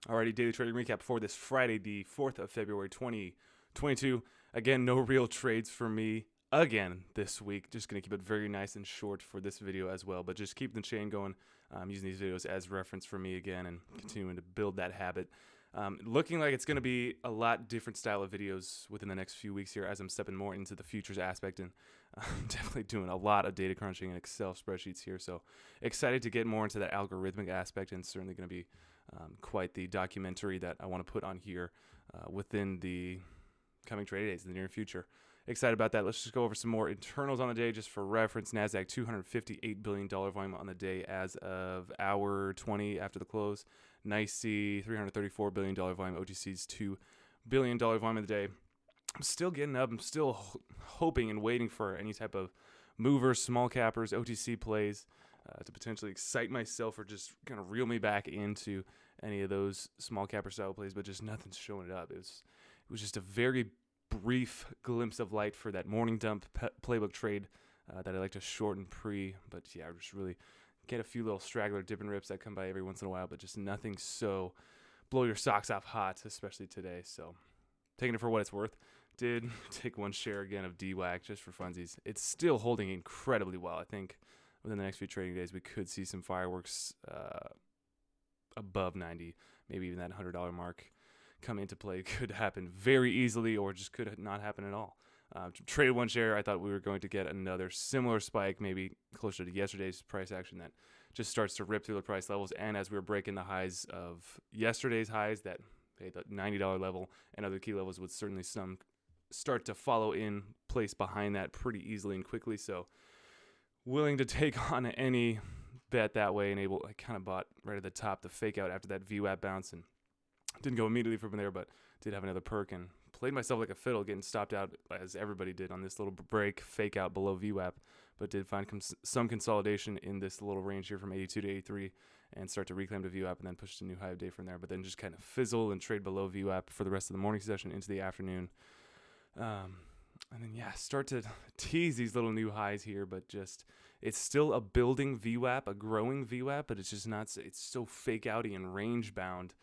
Alrighty, daily trading recap for this Friday, the 4th of February, 2022. Again, no real trades for me again this week. Just going to keep it very nice and short for this video as well, but just keep the chain going. Using these videos as reference for me again and continuing to build that habit. Looking like it's going to be a lot different style of videos within the next few weeks here as I'm stepping more into the futures aspect, and I'm definitely doing a lot of data crunching and Excel spreadsheets here. So excited to get more into that algorithmic aspect, and certainly going to be quite the documentary that I want to put on here within the coming trade days in the near future. Excited about that. Let's just go over some more internals on the day just for reference. NASDAQ $258 billion volume on the day as of hour 20 after the close. NYSE $334 billion volume. OTC's $2 billion volume of the day. I'm still getting up. I'm still hoping and waiting for any type of movers, small cappers, OTC plays to potentially excite myself or just kind of reel me back into any of those small capper style plays, but just nothing's showing it up. It was just a very brief glimpse of light for that morning dump playbook trade that I like to shorten pre, but yeah, just really get a few little straggler dip and rips that come by every once in a while, but just nothing so blow your socks off hot, especially today. So taking it for what it's worth. Did take one share again of DWAC just for funsies. It's still holding incredibly well. I think within the next few trading days we could see some fireworks above 90, maybe even that $100 mark come into play. Could happen very easily or just could not happen at all. Traded one share. I thought we were going to get another similar spike, maybe closer to yesterday's price action that just starts to rip through the price levels. And as we were breaking the highs of yesterday's highs, that the $90 level and other key levels would certainly start to follow in place behind that pretty easily and quickly. So willing to take on any bet that way, and I kind of bought right at the top the fake out after that VWAP bounce, and didn't go immediately from there, but did have another perk and played myself like a fiddle, getting stopped out as everybody did on this little break, fake out below VWAP, but did find some consolidation in this little range here from 82 to 83 and start to reclaim to VWAP and then push to a new high of day from there, but then just kind of fizzle and trade below VWAP for the rest of the morning session into the afternoon. And then, yeah, start to tease these little new highs here, but just it's still a building VWAP, a growing VWAP, but it's just not, it's so fake outy and range bound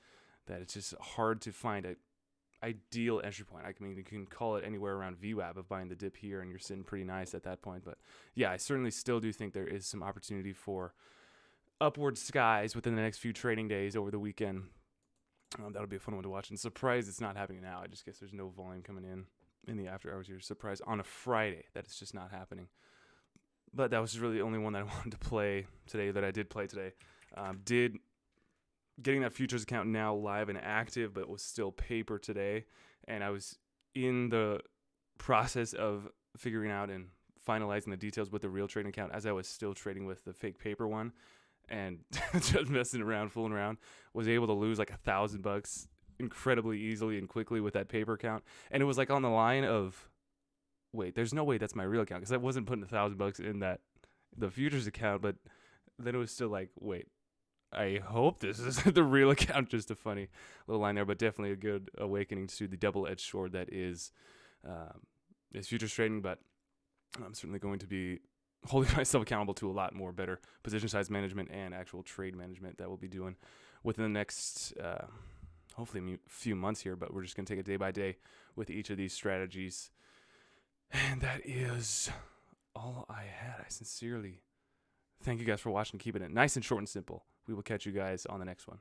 that it's just hard to find an ideal entry point. I mean, you can call it anywhere around VWAP of buying the dip here, and you're sitting pretty nice at that point. But yeah, I certainly still do think there is some opportunity for upward skies within the next few trading days over the weekend. That'll be a fun one to watch. And surprised it's not happening now. I just guess there's no volume coming in the after hours here. Surprised on a Friday that it's just not happening. But that was really the only one that I wanted to play today, that I did play today. Getting that futures account now live and active, but was still paper today. And I was in the process of figuring out and finalizing the details with the real trading account as I was still trading with the fake paper one, and just messing around, fooling around. Was able to lose like $1,000 incredibly easily and quickly with that paper account. And it was like on the line of, wait, there's no way that's my real account, because I wasn't putting $1,000 in the futures account. But then it was still like, wait, I hope this is the real account. Just a funny little line there, but definitely a good awakening to the double-edged sword that is futures trading. But I'm certainly going to be holding myself accountable to a lot more better position size management and actual trade management that we'll be doing within the next, hopefully, few months here. But we're just going to take it day by day with each of these strategies. And that is all I had. I sincerely thank you guys for watching, keeping it nice and short and simple. We will catch you guys on the next one.